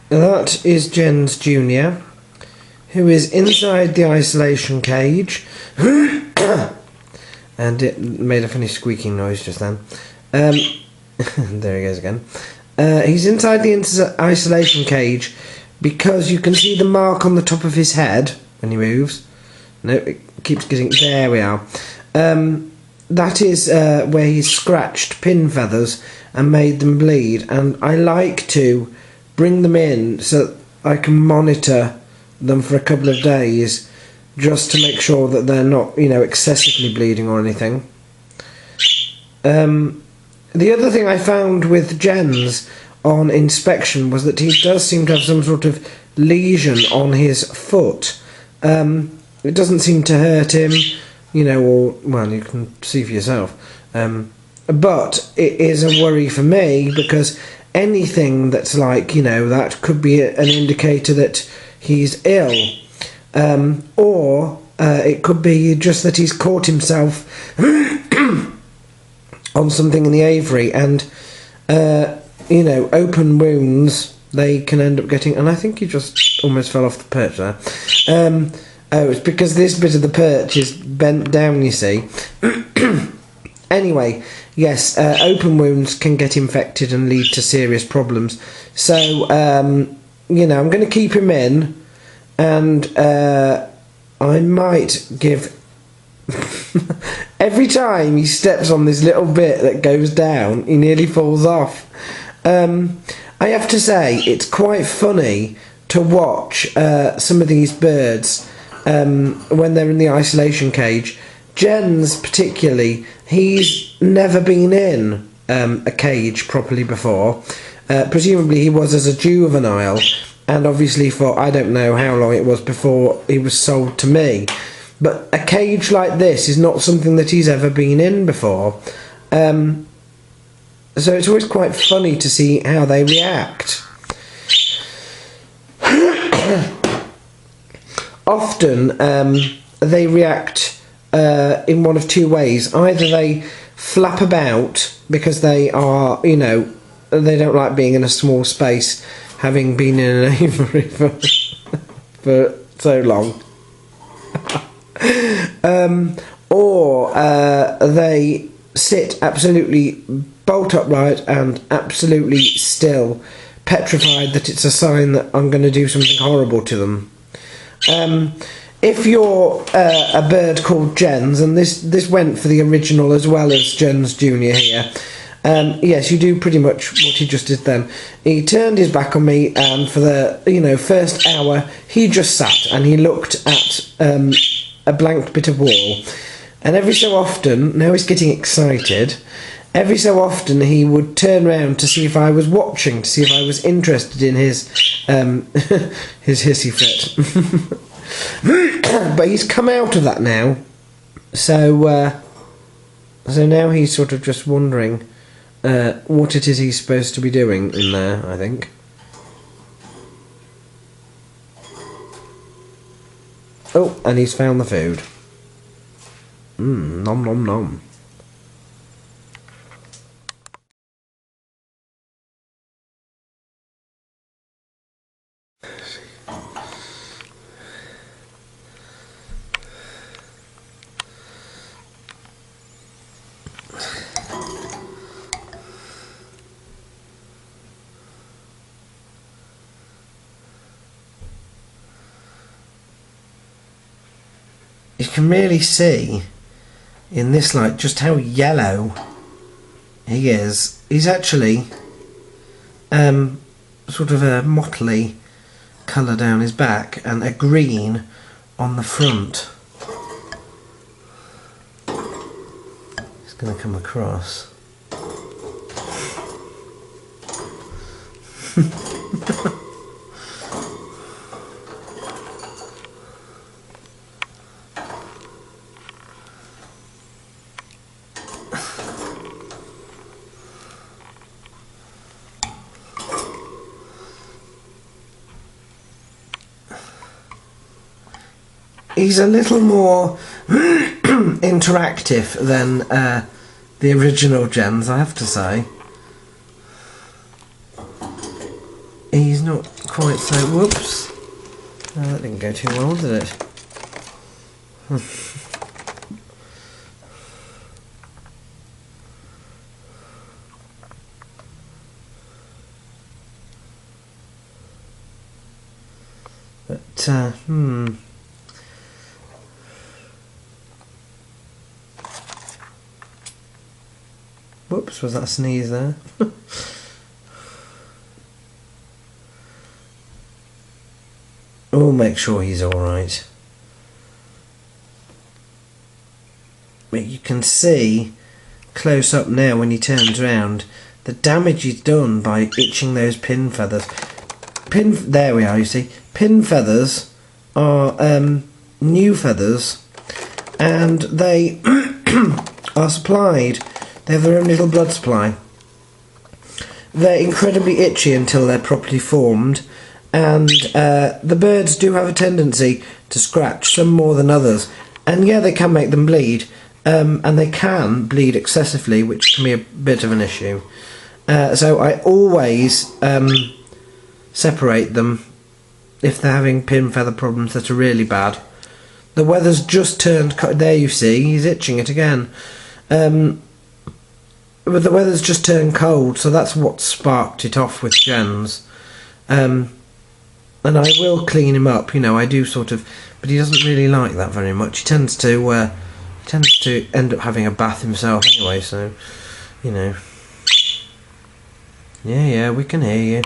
that is Jens Jr., who is inside the isolation cage. And it made a funny squeaking noise just then. There he goes again. He's inside the isolation cage because you can see the mark on the top of his head when he moves. No, it keeps getting... There we are. That is where he's scratched pin feathers and made them bleed. And I like to bring them in so I can monitor them for a couple of days, just to make sure that they're not, excessively bleeding or anything. The other thing I found with Jens on inspection was that he does seem to have some sort of lesion on his foot. It doesn't seem to hurt him, or, well, you can see for yourself. But it is a worry for me, because anything that's like, that could be an indicator that he's ill. Or it could be just that he's caught himself on something in the aviary, and open wounds, they can end up getting... And I think he just almost fell off the perch there. Oh, it's because this bit of the perch is bent down, you see. Anyway, yes, open wounds can get infected and lead to serious problems. So, I'm going to keep him in, and I might give... Every time he steps on this little bit that goes down, he nearly falls off. I have to say, it's quite funny to watch some of these birds when they're in the isolation cage. Jens particularly, he's never been in a cage properly before. Presumably he was as a juvenile, and obviously for I don't know how long it was before he was sold to me. But a cage like this is not something that he's ever been in before. So it's always quite funny to see how they react. Often they react in one of two ways. Either they flap about because they are, they don't like being in a small space, having been in an aviary for so long. Or they sit absolutely bolt upright and absolutely still, petrified that it's a sign that I'm going to do something horrible to them. If you're a bird called Jens, and this went for the original as well as Jens Jr. here, yes, you do pretty much what he just did then. He turned his back on me, and for the first hour he just sat and he looked at a blank bit of wall. And every so often, now he's getting excited, every so often he would turn around to see if I was watching, to see if I was interested in his his hissy fit. But he's come out of that now, so now he's sort of just wondering what it is he's supposed to be doing in there, I think. Oh, and he's found the food. Nom nom nom. You can really see in this light just how yellow he is. He's actually sort of a motley colour down his back and a green on the front. He's going to come across. He's a little more interactive than the original Jens, I have to say. He's not quite so... Whoops. That didn't go too well, did it? But, Whoops, was that a sneeze there? Oh, make sure he's alright. But you can see close up now when he turns around the damage he's done by itching those pin feathers. There we are, you see. Pin feathers are new feathers, and they are supplied. They have their own little blood supply. They're incredibly itchy until they're properly formed, and the birds do have a tendency to scratch, some more than others. And yeah, they can make them bleed, and they can bleed excessively, which can be a bit of an issue. So I always separate them if they're having pin feather problems that are really bad. The weather's just turned... There you see, he's itching it again. But the weather's just turned cold, so that's what sparked it off with Jens. And I will clean him up, you know, I do sort of... But he doesn't really like that very much. He tends to end up having a bath himself anyway, so, you know. Yeah, we can hear you.